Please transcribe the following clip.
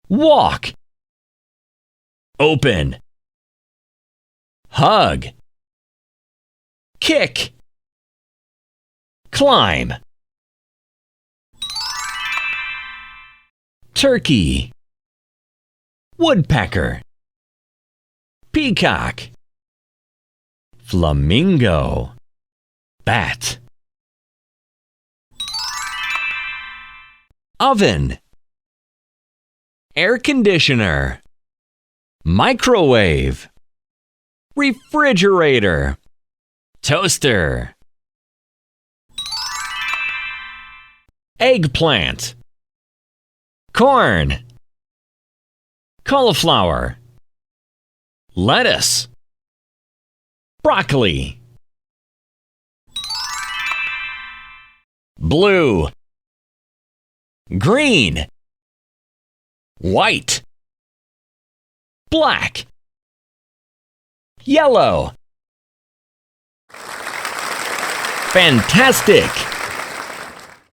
walk, open, hug, kick, climb, turkey, woodpecker, peacock, flamingo, bat, oven, air conditioner, microwave, refrigerator, toaster, eggplant, corn, cauliflower, lettuce, broccoli, blue, green, white, black, yellow. Fantastic!